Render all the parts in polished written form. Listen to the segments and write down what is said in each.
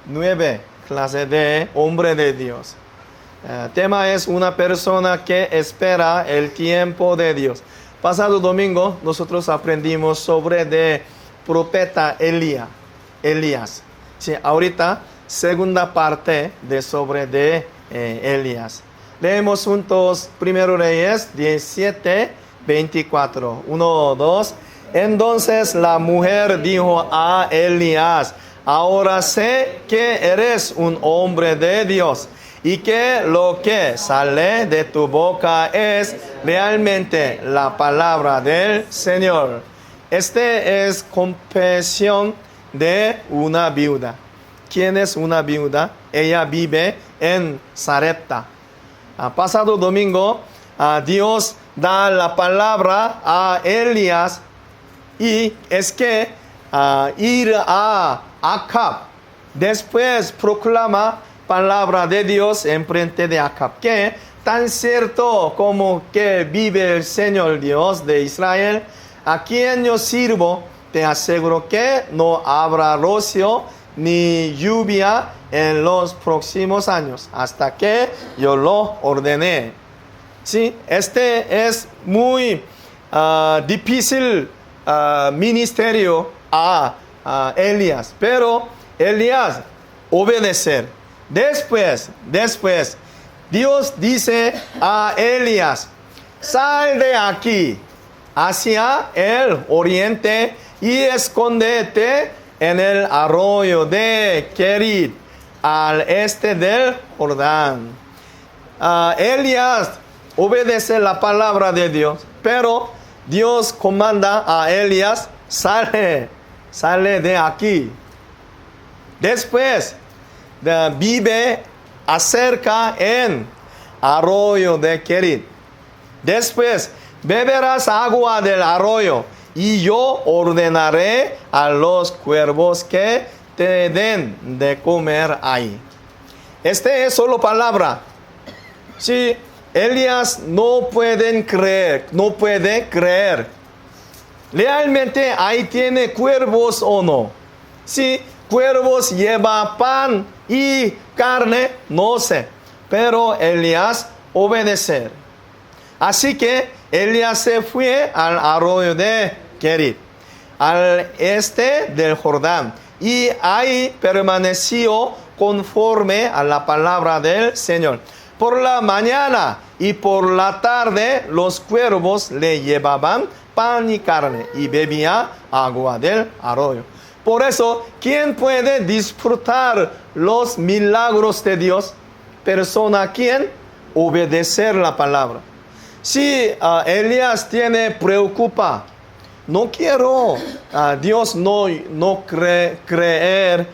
9 clases de hombre de Dios. Tema es una persona que espera el tiempo de Dios. Pasado domingo nosotros aprendimos sobre el profeta Elías. Sí, ahorita segunda parte sobre Elías. Leemos juntos 1 Reyes 17, 24. 1, 2. Entonces la mujer dijo a Elías: ahora sé que eres un hombre de Dios y que lo que sale de tu boca es realmente la palabra del Señor. Este es confesión de una viuda. ¿Quién es una viuda? Ella vive en Sarepta. Pasado domingo, Dios da la palabra a Elías y es que ir a Acab. Después proclama palabra de Dios en frente de Acab, que tan cierto como que vive el Señor Dios de Israel, a quien yo sirvo, te aseguro que no habrá rocío ni lluvia en los próximos años, hasta que yo lo ordené. Sí, este es muy difícil ministerio a Elías, pero Elías obedecer. Después, Dios dice a Elías: sal de aquí hacia el oriente y escóndete en el arroyo de Kerit, al este del Jordán. Elías obedece la palabra de Dios, pero Dios comanda a Elías: sale de aquí. Después vive acerca en arroyo de Kerit. Después beberás agua del arroyo y yo ordenaré a los cuervos que te den de comer ahí. Este es solo palabra. Si Elías no puede creer. ¿Realmente ahí tiene cuervos o no? Si cuervos lleva pan y carne, no sé. Pero Elías obedecer. Así que Elías se fue al arroyo de Kerit, al este del Jordán, y ahí permaneció conforme a la palabra del Señor. Por la mañana y por la tarde los cuervos le llevaban pan y carne y bebía agua del arroyo. Por eso, ¿quién puede disfrutar los milagros de Dios? Persona quien obedecer la palabra. Si Elías tiene preocupa, no quiero Dios no creer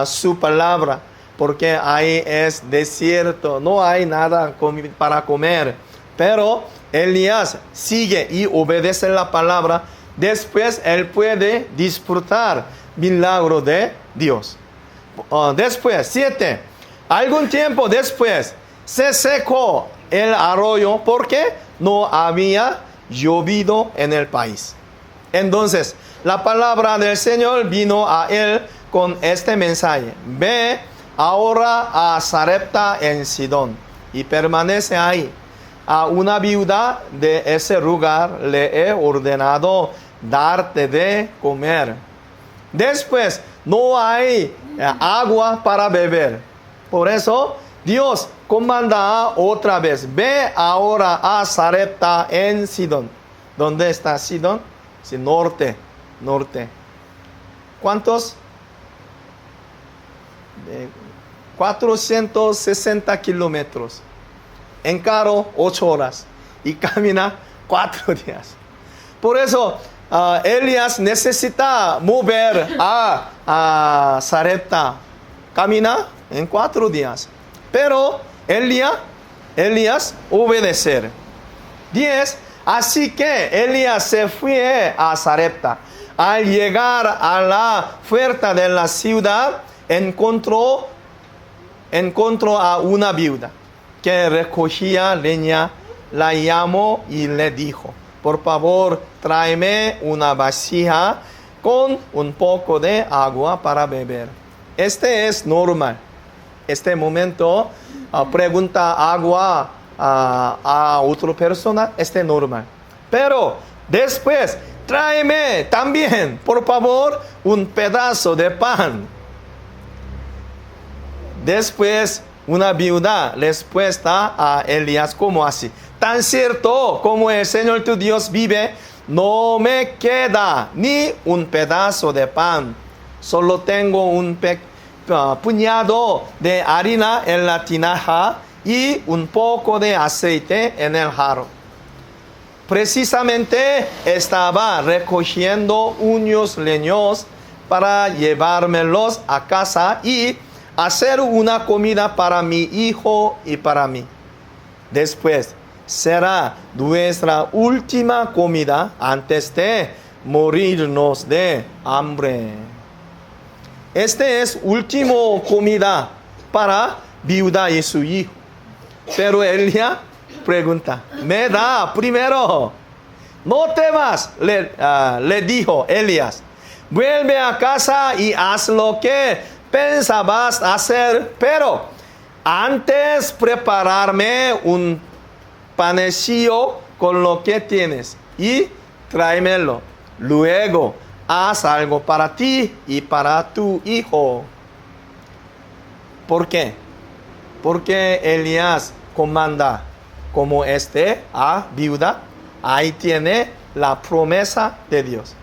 su palabra, porque ahí es desierto, no hay nada para comer. Pero Elías sigue y obedece la palabra. Después él puede disfrutar milagro de Dios. Después, 7. Algún tiempo después se secó el arroyo porque no había llovido en el país. Entonces, la palabra del Señor vino a él con este mensaje: ve ahora a Sarepta en Sidón y permanece ahí. A una viuda de ese lugar le he ordenado darte de comer. Después, no hay agua para beber. Por eso, Dios comanda otra vez: ve ahora a Sarepta en Sidón. ¿Dónde está Sidón? Sí, norte. ¿Cuántos? 460 kilómetros. En carro, 8 horas. Y camina 4 días. Por eso, Elías necesita mover a Sarepta. Camina en 4 días. Pero Elías obedecer. 10. Así que Elías se fue a Sarepta. Al llegar a la puerta de la ciudad, encontró a una viuda que recogía leña. La llamó y le dijo: por favor, tráeme una vasija con un poco de agua para beber. Este es normal. Este momento pregunta agua a otra persona, este es normal. Pero después, tráeme también, por favor, un pedazo de pan. Después, una viuda respuesta a Elías como así: tan cierto como el Señor tu Dios vive, no me queda ni un pedazo de pan. Solo tengo un puñado de harina en la tinaja y un poco de aceite en el jarro. Precisamente estaba recogiendo unos leños para llevármelos a casa y hacer una comida para mi hijo y para mí. Después será nuestra última comida antes de morirnos de hambre. Este es último comida para viuda y su hijo. Pero Elías pregunta: me da primero. No temas, le dijo Elías. Vuelve a casa y haz lo que pensabas hacer, pero antes prepararme un panecillo con lo que tienes y tráemelo. Luego haz algo para ti y para tu hijo. ¿Por qué? Porque Elías comanda como a viuda. Ahí tiene la promesa de Dios.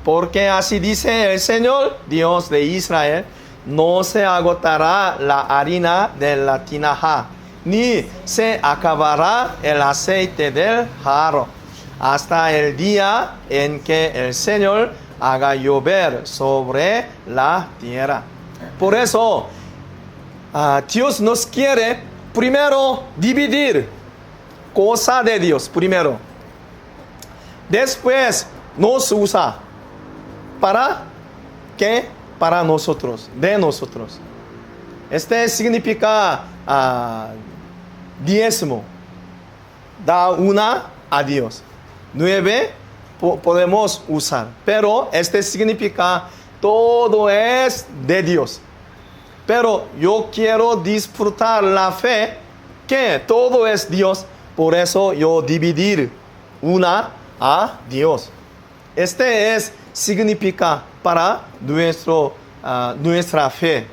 Porque así dice el Señor, Dios de Israel: no se agotará la harina de la tinaja, ni se acabará el aceite del jarro, hasta el día en que el Señor haga llover sobre la tierra. Por eso, Dios nos quiere primero dividir cosa de Dios primero. Después nos usa. ¿Para qué? Para nosotros, de nosotros. Este significa diezmo. Da una a Dios. 9 podemos usar. Pero este significa todo es de Dios. Pero yo quiero disfrutar la fe que todo es Dios. Por eso yo dividir una a Dios. Este significa para nuestra fe.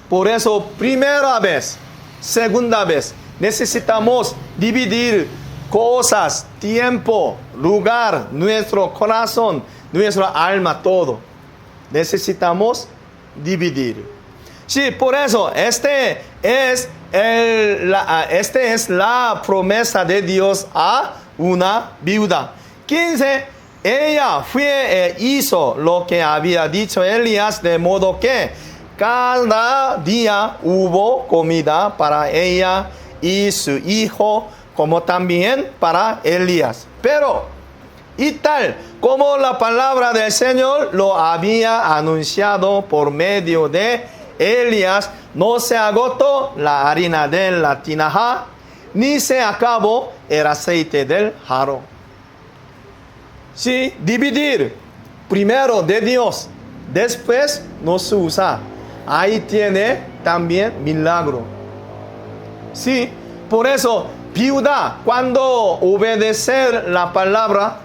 Por eso, primera vez, segunda vez, necesitamos dividir cosas, tiempo, lugar, nuestro corazón, nuestra alma, todo. Necesitamos dividir. Sí, por eso, este es la promesa de Dios a una viuda. 15. Ella fue e hizo lo que había dicho Elías, de modo que cada día hubo comida para ella y su hijo, como también para Elías. Pero, y tal como la palabra del Señor lo había anunciado por medio de Elías, no se agotó la harina de la tinaja, ni se acabó el aceite del jarro. Sí, dividir primero de Dios, después nos usa. Ahí tiene también milagro. Sí, por eso, viuda, cuando obedecer la palabra,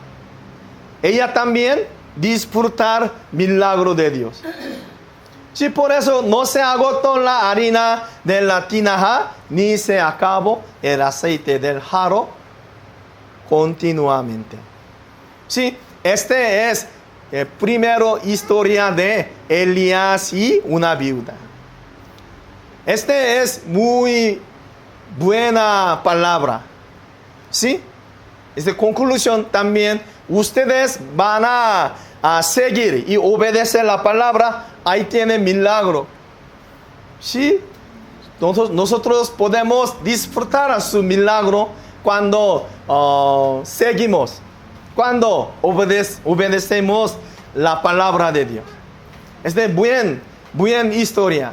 ella también disfrutar milagro de Dios. Sí, por eso no se agotó la harina de la tinaja, ni se acabó el aceite del jarro continuamente. Sí, este es el primero historia de Elías y una viuda. Este es muy buena palabra. Sí, esta conclusión también, ustedes van a seguir y obedecer la palabra, ahí tiene milagro. Sí, nosotros podemos disfrutar a su milagro cuando seguimos. Cuando obedecemos la palabra de Dios. Es de buena historia.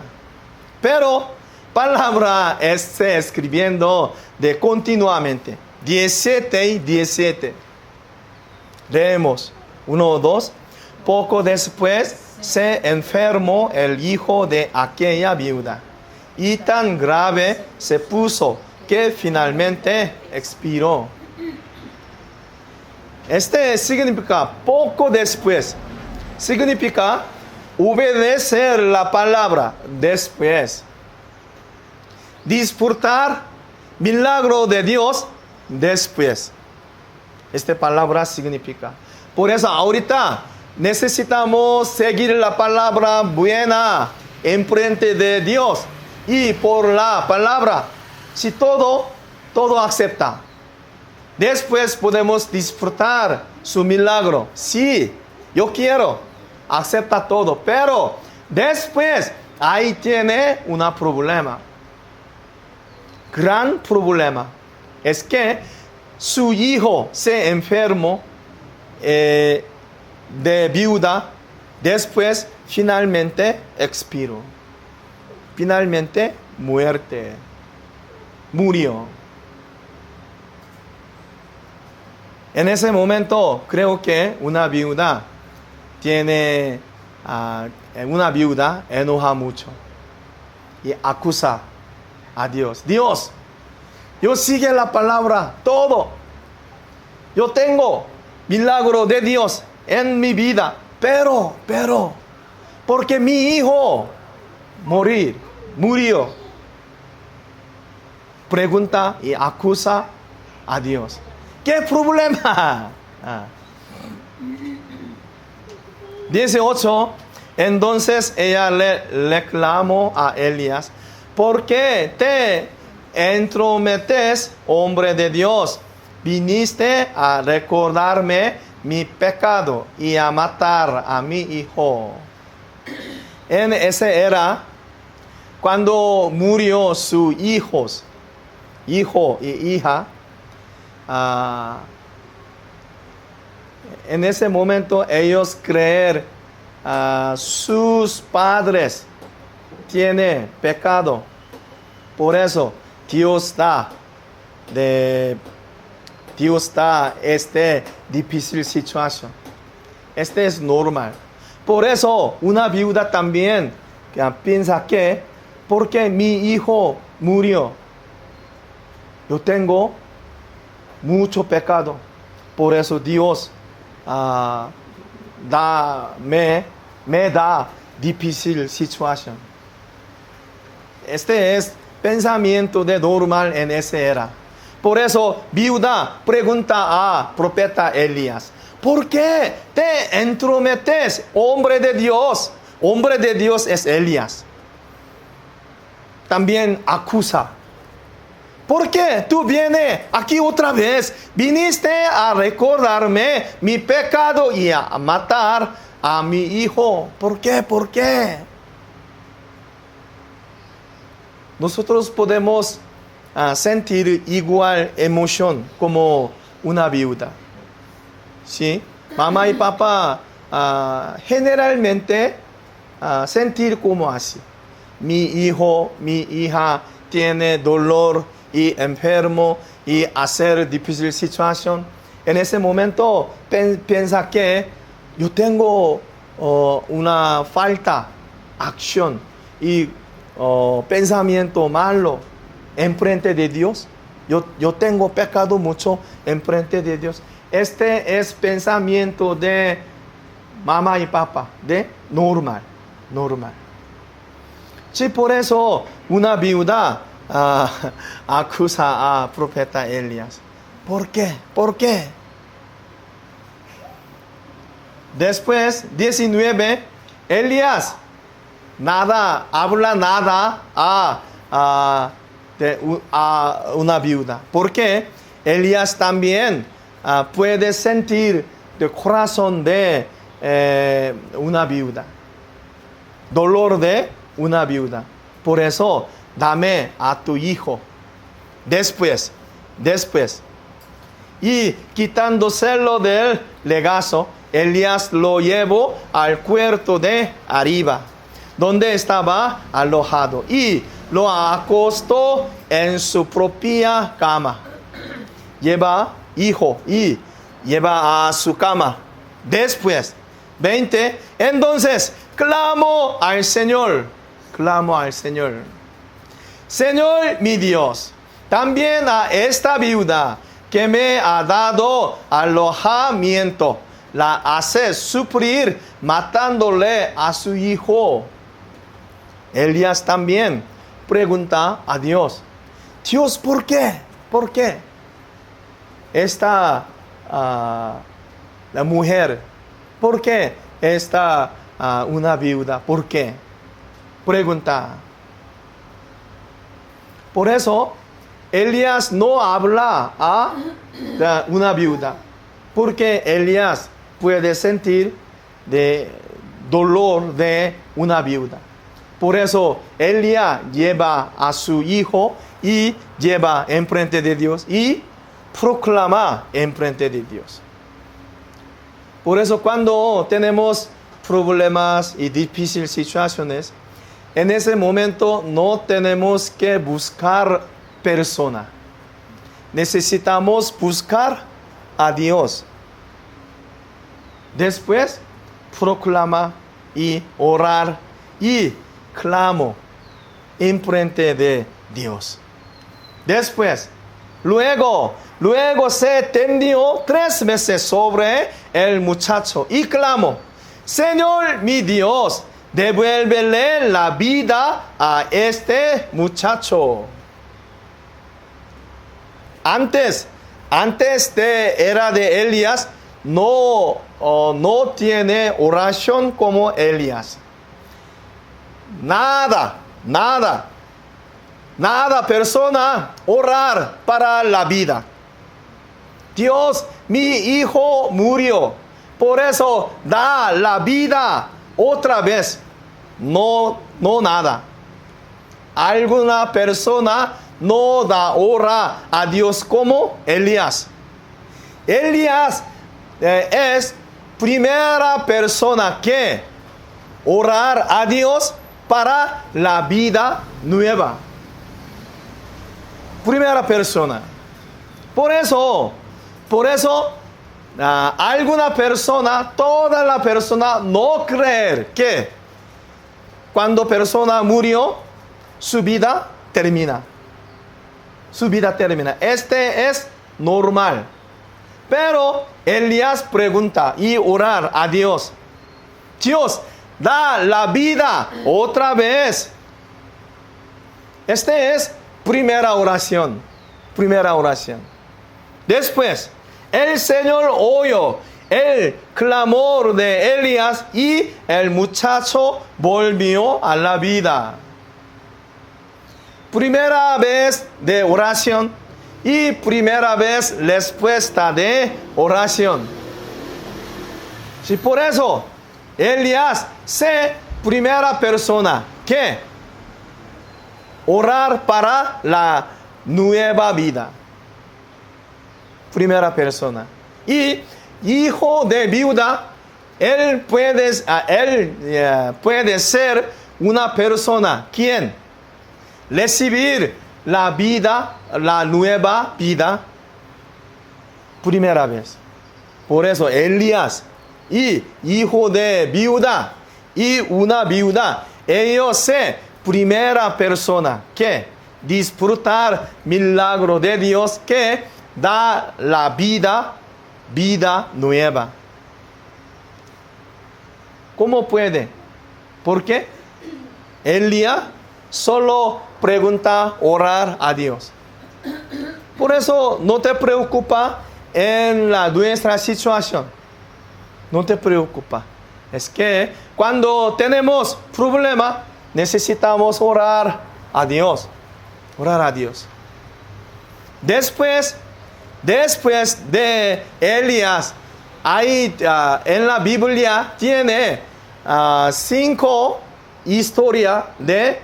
Pero palabra está escribiendo de continuamente. 17 y 17. Leemos. 1 o 2. Poco después se enfermó el hijo de aquella viuda. Y tan grave se puso que finalmente expiró. Este significa poco después. Significa obedecer la palabra después. Disfrutar milagro de Dios después. Esta palabra significa. Por eso ahorita necesitamos seguir la palabra buena enfrente de Dios. Y por la palabra, si todo acepta. Después podemos disfrutar su milagro. Sí, yo quiero, acepta todo. Pero después, ahí tiene un problema. Gran problema. Es que su hijo se enfermó de viuda. Después, finalmente, expiró. Finalmente, muerte. Murió. En ese momento, creo que una viuda enoja mucho y acusa a Dios. Dios, yo sigo la palabra, todo. Yo tengo milagro de Dios en mi vida, pero, porque mi hijo murió. Pregunta y acusa a Dios. ¿Qué problema? 18. Entonces ella le reclamó a Elías: ¿por qué te entrometes, hombre de Dios? Viniste a recordarme mi pecado y a matar a mi hijo. En esa era, cuando murió su hijo y hija, en ese momento ellos creen sus padres tienen pecado. Por eso Dios da esta difícil situación. Este es normal. Por eso una viuda también piensa que porque mi hijo murió, yo tengo mucho pecado. Por eso Dios me da difícil situación. Este es pensamiento de normal en esa era. Por eso viuda pregunta a profeta Elías: ¿por qué te entrometes, hombre de Dios? Hombre de Dios es Elías. También acusa. ¿Por qué tú vienes aquí otra vez? Viniste a recordarme mi pecado y a matar a mi hijo. ¿Por qué? ¿Por qué? Nosotros podemos sentir igual emoción como una viuda. ¿Sí? Mamá y papá generalmente sentir como así. Mi hijo, mi hija tiene dolor y enfermo y hacer difícil situación. En ese momento piensa que yo tengo una falta acción y pensamiento malo enfrente de Dios. Yo tengo pecado mucho enfrente de Dios. Este es pensamiento de mamá y papá, de normal. Sí, por eso una viuda acusa a profeta Elías. ¿Por qué? ¿Por qué? Después, 19, Elías habla nada a una viuda. ¿Por qué? Elías también puede sentir el corazón de una viuda. Dolor de una viuda. Por eso, dame a tu hijo. Después. Y quitándoselo del legazo, Elías lo llevó al cuarto de arriba, donde estaba alojado, y lo acostó en su propia cama. Lleva hijo y lleva a su cama. Después, 20, entonces clamo al Señor. Clamo al Señor. Señor mi Dios, también a esta viuda que me ha dado alojamiento, la hace sufrir matándole a su hijo. Elías también pregunta a Dios, Dios, ¿por qué? ¿Por qué? Esta, la mujer, ¿por qué esta una viuda? ¿Por qué? Pregunta. Por eso, Elías no habla a una viuda, porque Elías puede sentir de dolor de una viuda. Por eso, Elías lleva a su hijo y lleva enfrente de Dios y proclama enfrente de Dios. Por eso, cuando tenemos problemas y difíciles situaciones, en ese momento no tenemos que buscar persona. Necesitamos buscar a Dios. Después, proclama y orar y clamo enfrente de Dios. Después, luego se tendió 3 veces sobre el muchacho y clamó, Señor mi Dios, devuélvele la vida a este muchacho. Antes de era de Elías, no tiene oración como Elías. Nada persona orar para la vida. Dios, mi hijo murió, por eso da la vida otra vez. No nada. Alguna persona no da ora a Dios como Elías. Elías es primera persona que orar a Dios para la vida nueva. Primera persona. Por eso, alguna persona, toda la persona no creer que cuando persona murió, su vida termina. Su vida termina. Este es normal. Pero Elías pregunta y orar a Dios. Dios, da la vida otra vez. Este es primera oración. Después, el Señor oyó el clamor de Elías y el muchacho volvió a la vida. Primera vez de oración y primera vez respuesta de oración. Sí, por eso, Elías es primera persona que orar para la nueva vida. Primera persona. Y hijo de viuda, él puede ser una persona quien recibir la vida, la nueva vida, primera vez. Por eso Elías y hijo de viuda y una viuda, ellos son primera persona que disfrutar milagro de Dios que da la vida nueva. ¿Cómo puede? ¿Por qué? Elías solo pregunta orar a Dios. Por eso no te preocupa en nuestra situación. No te preocupa. Es que cuando tenemos problema, necesitamos orar a Dios. Orar a Dios. Después de Elías, ahí en la Biblia tiene 5 historias de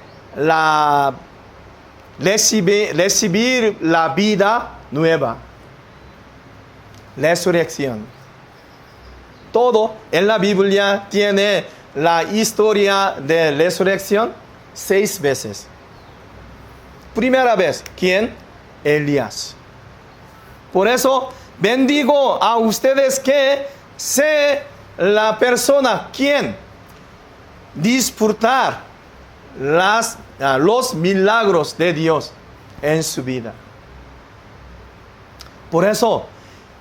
recibir la vida nueva. Resurrección. Todo en la Biblia tiene la historia de resurrección 6 veces. Primera vez, ¿quién? Elías. Por eso bendigo a ustedes que sé la persona quien disfrutar los milagros de Dios en su vida. Por eso,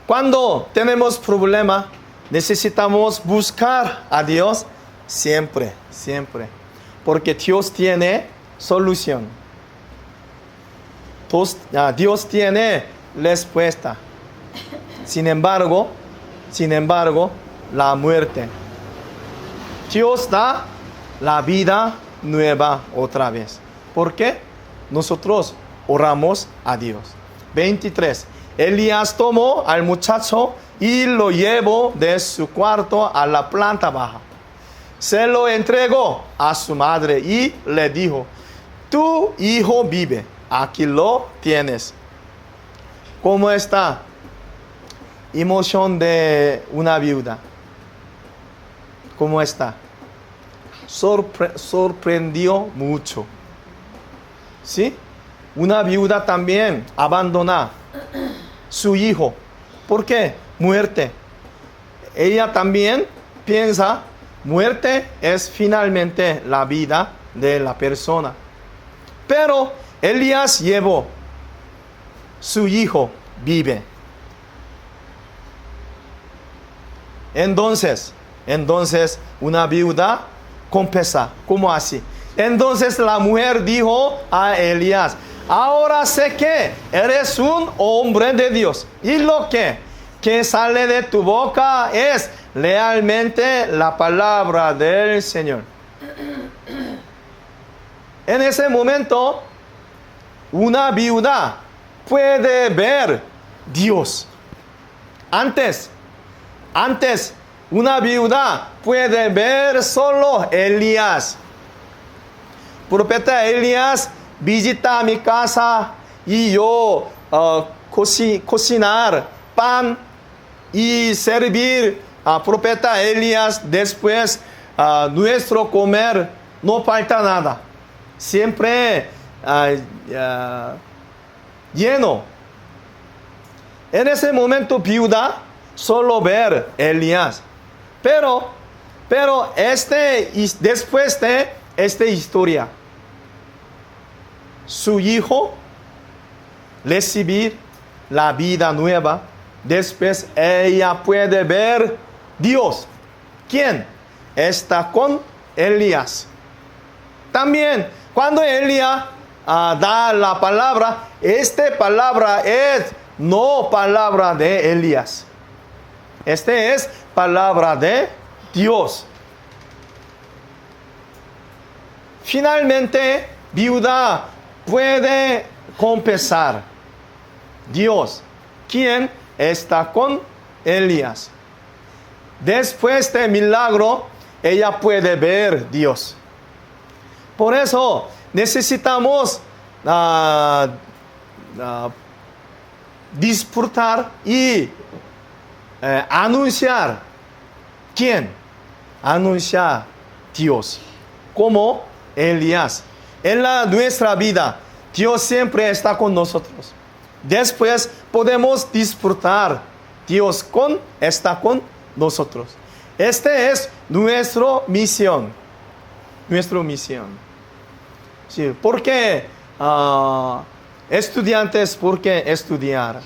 cuando tenemos problema, necesitamos buscar a Dios siempre, siempre. Porque Dios tiene solución. Dios tiene respuesta. Sin embargo, la muerte. Dios da la vida nueva otra vez. ¿Por qué? Nosotros oramos a Dios. 23. Elías tomó al muchacho y lo llevó de su cuarto a la planta baja. Se lo entregó a su madre y le dijo: tu hijo vive, aquí lo tienes. ¿Cómo está? Emoción de una viuda. ¿Cómo está? Sorprendió mucho. ¿Sí? Una viuda también abandona su hijo. ¿Por qué? Muerte. Ella también piensa, muerte es finalmente la vida de la persona. Pero Elías llevó, su hijo vive. Entonces una viuda confesa. ¿Cómo así? Entonces la mujer dijo a Elías: ahora sé que eres un hombre de Dios y lo que sale de tu boca es realmente la palabra del Señor. En ese momento, una viuda puede ver Dios. Antes, una viuda puede ver solo Elías. Profeta Elías visita mi casa y yo cocinar pan y servir a profeta Elías. Después nuestro comer no falta nada. Siempre lleno. En ese momento viuda solo ver Elías. Pero después de esta historia, su hijo recibir la vida nueva. Después ella puede ver Dios. ¿Quién? Está con Elías. También cuando Elías da la palabra, esta palabra es no palabra de Elías. Esta es palabra de Dios. Finalmente, viuda puede confesar: Dios, ¿quién está con Elías? Después del milagro, ella puede ver Dios. Por eso necesitamos disfrutar y anunciar. ¿Quién? Anunciar Dios. Como Elías. En nuestra vida, Dios siempre está con nosotros. Después podemos disfrutar. Dios está con nosotros. Esta es nuestra misión. Nuestra misión. Sí, ¿por qué estudiantes? ¿Por qué estudiar?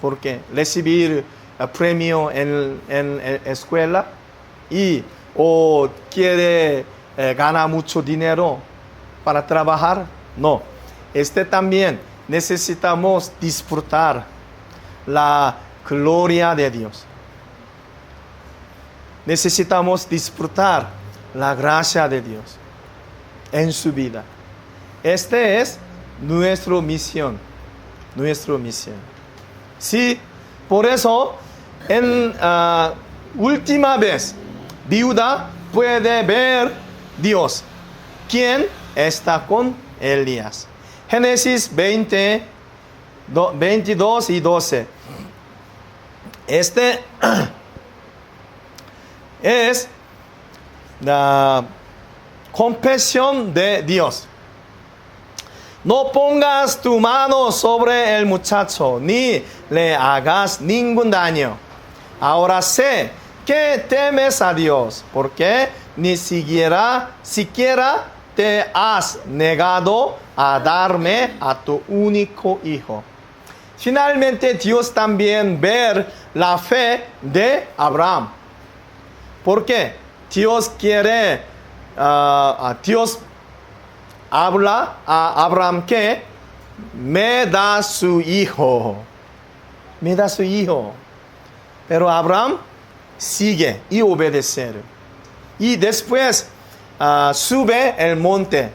¿Por qué recibir premio en escuela? ¿O quiere ganar mucho dinero para trabajar? No. También necesitamos disfrutar la gloria de Dios. Necesitamos disfrutar la gracia de Dios en su vida. Esta es nuestra misión. Nuestra misión. Sí, por eso, en última vez, viuda puede ver Dios. ¿Quién está con Elías? Génesis 20, 22 y 12. Es la confesión de Dios. No pongas tu mano sobre el muchacho, ni le hagas ningún daño. Ahora sé que temes a Dios, porque ni siquiera te has negado a darme a tu único hijo. Finalmente, Dios también ve la fe de Abraham. ¿Por qué? Dios habla a Abraham que me da su hijo. Me da su hijo. Pero Abraham sigue y obedece. Y después sube el monte,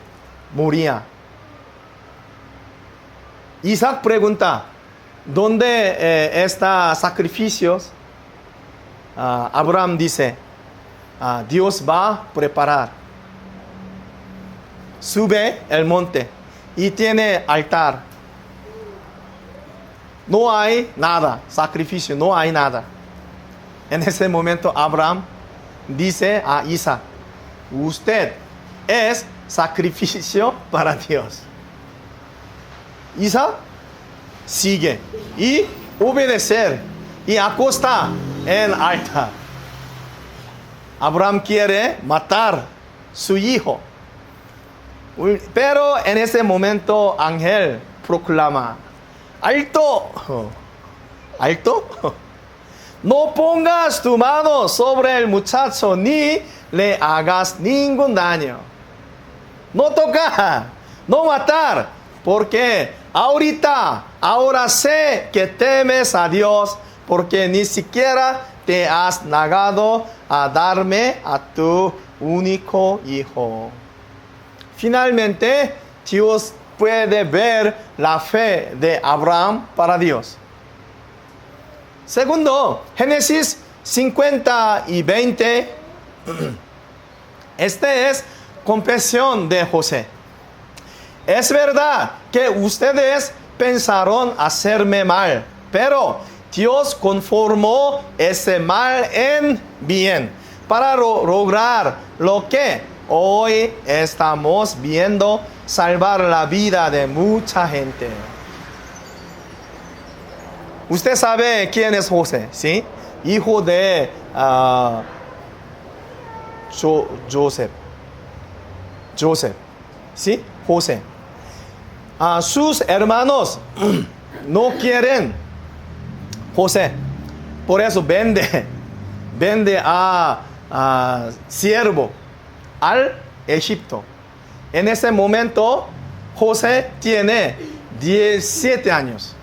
moría. Isaac pregunta, ¿dónde están sacrificios? Abraham dice, Dios va a preparar. Sube el monte y tiene altar. No hay nada, sacrificio, no hay nada. En ese momento Abraham dice a Isaac, usted es sacrificio para Dios. Isaac sigue y obedecer y acosta en altar. Abraham quiere matar a su hijo. Pero en ese momento ángel proclama, alto, alto, no pongas tu mano sobre el muchacho ni le hagas ningún daño. No tocar, no matar, porque ahora sé que temes a Dios, porque ni siquiera te has negado a darme a tu único hijo. Finalmente, Dios puede ver la fe de Abraham para Dios. Segundo, Génesis 50 y 20. Este es confesión de José. Es verdad que ustedes pensaron hacerme mal, pero Dios conformó ese mal en bien para lograr lo que hoy estamos viendo, salvar la vida de mucha gente. Usted sabe quién es José, ¿sí? Hijo de Joseph, ¿sí? José. Sus hermanos no quieren José, por eso vende a siervo al Egipto. En ese momento José tiene 17 años.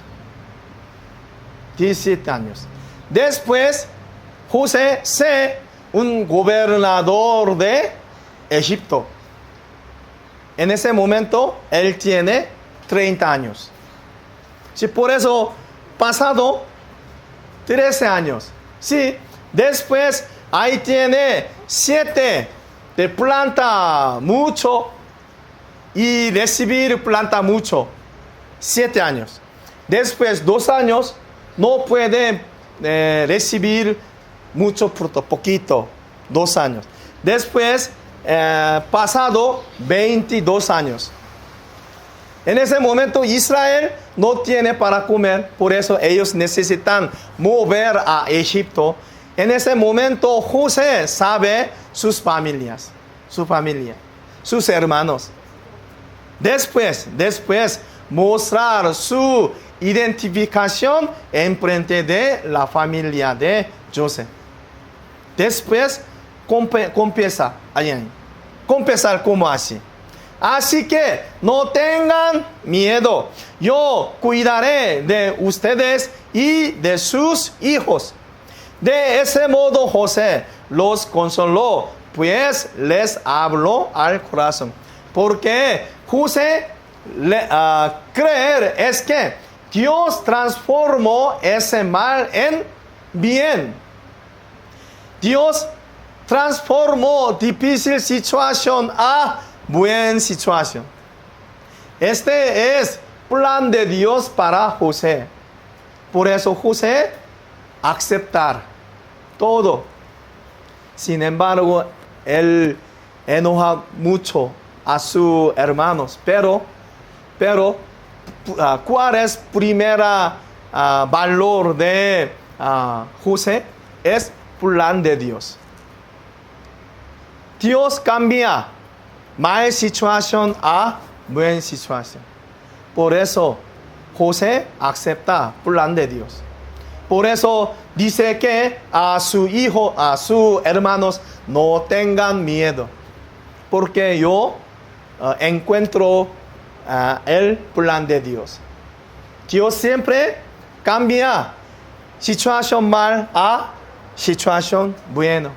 17 años. Después José es un gobernador de Egipto. En ese momento él tiene 30 años. Sí, por eso pasado 13 años. Sí, después ahí tiene 7 de planta mucho y recibir planta mucho. 7 años. Después 2 años no puede recibir mucho fruto, poquito. 2 años. Después pasado 22 años. En ese momento Israel no tiene para comer, por eso ellos necesitan mover a Egipto. En ese momento José sabe sus familias, su familia, sus hermanos. Después mostrar su identificación en frente de la familia de José. Después confesar como así. Así que no tengan miedo. Yo cuidaré de ustedes y de sus hijos. De ese modo José los consoló, pues les habló al corazón. Porque José creer es que Dios transformó ese mal en bien. Dios transformó difícil situación a buena situación. Este es plan de Dios para José. Por eso José aceptar todo. Sin embargo, él enoja mucho a sus hermanos. Pero ¿cuál es el primer valor de José? Es plan de Dios. Dios cambia mal situación a buena situación. Por eso José acepta el plan de Dios. Por eso dice que a su hijo, a sus hermanos, no tengan miedo. Porque yo encuentro el plan de Dios. Dios siempre cambia situación mal a situación buena.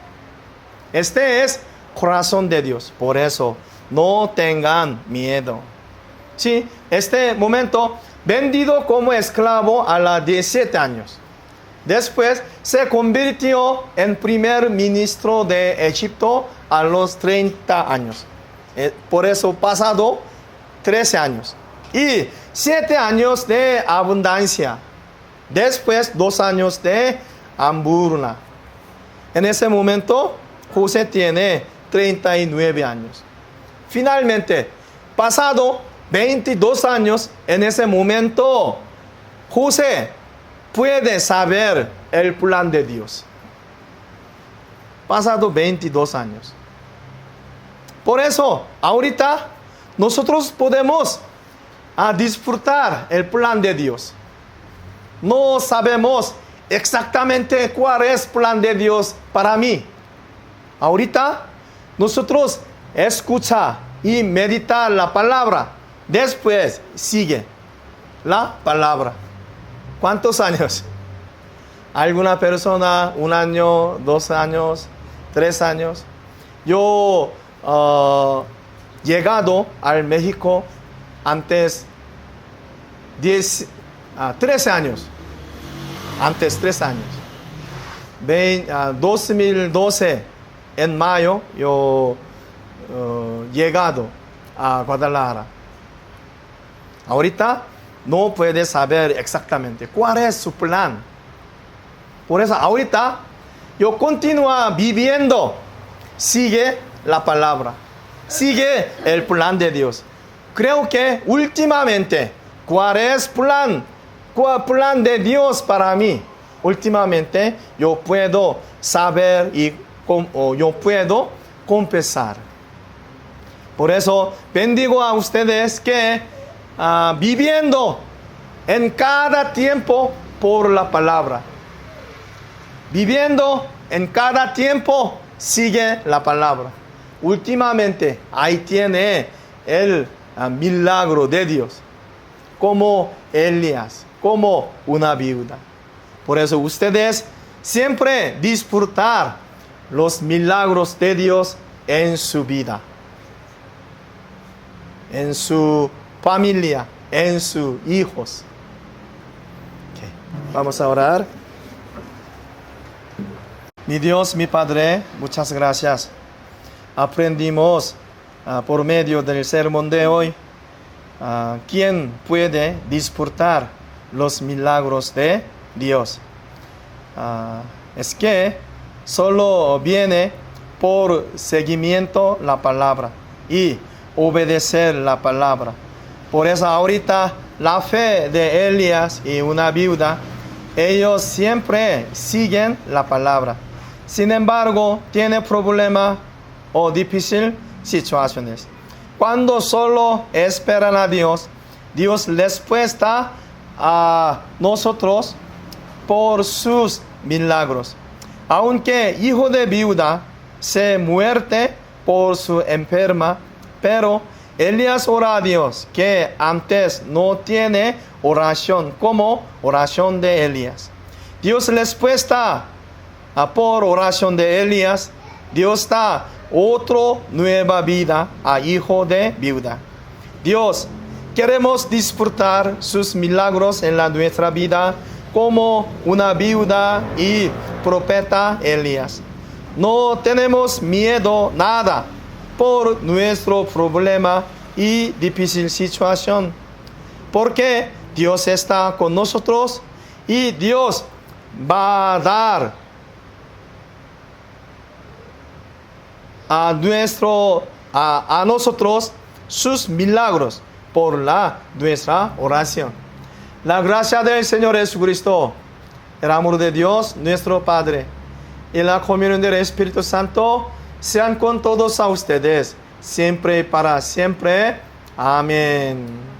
Este es corazón de Dios. Por eso no tengan miedo. Sí, este momento vendido como esclavo a los 17 años. Después se convirtió en primer ministro de Egipto a los 30 años. Por eso pasado 13 años. Y 7 años de abundancia. Después 2 años de hambruna. En ese momento José tiene 39 años. Finalmente, pasado 22 años, en ese momento José puede saber el plan de Dios. Pasado 22 años. Por eso, ahorita nosotros podemos disfrutar el plan de Dios. No sabemos exactamente cuál es el plan de Dios para mí. Ahorita nosotros escuchar y meditar la palabra. Después sigue la palabra. ¿Cuántos años? ¿Alguna persona? 1 año, 2 años, 3 años. Yo llegado al México antes 13 años. Antes 3 años. 2012 en mayo yo llegado a Guadalajara. Ahorita no puede saber exactamente cuál es su plan. Por eso ahorita yo continúo viviendo. Sigue la palabra. Sigue el plan de Dios. Creo que últimamente, ¿cuál es plan de Dios para mí? Últimamente yo puedo saber y yo puedo confesar. Por eso bendigo a ustedes que viviendo en cada tiempo por la palabra. Viviendo en cada tiempo sigue la palabra. Últimamente ahí tiene el milagro de Dios. Como Elías, como una viuda. Por eso ustedes siempre disfrutar los milagros de Dios en su vida. En su familia, en sus hijos. Okay. Vamos a orar. Mi Dios, mi Padre, muchas gracias. Aprendimos por medio del sermón de hoy quién puede disfrutar los milagros de Dios. Es que solo viene por seguimiento la palabra y obedecer la palabra. Por eso ahorita la fe de Elías y una viuda, ellos siempre siguen la palabra. Sin embargo, tiene problemas o difíciles situaciones. Cuando solo esperan a Dios, Dios les presta a nosotros por sus milagros. Aunque hijo de viuda se muerte por su enferma, pero Elías ora a Dios, que antes no tiene oración como oración de Elías. Dios les presta por oración de Elías, Dios da otra nueva vida a hijo de viuda. Dios, queremos disfrutar sus milagros en nuestra vida como una viuda y profeta Elías. No tenemos miedo nada por nuestro problema y difícil situación, porque Dios está con nosotros y Dios va a dar a nosotros sus milagros por nuestra oración. La gracia del Señor Jesucristo, el amor de Dios, nuestro Padre, y la comunión del Espíritu Santo sean con todos a ustedes, siempre y para siempre. Amén.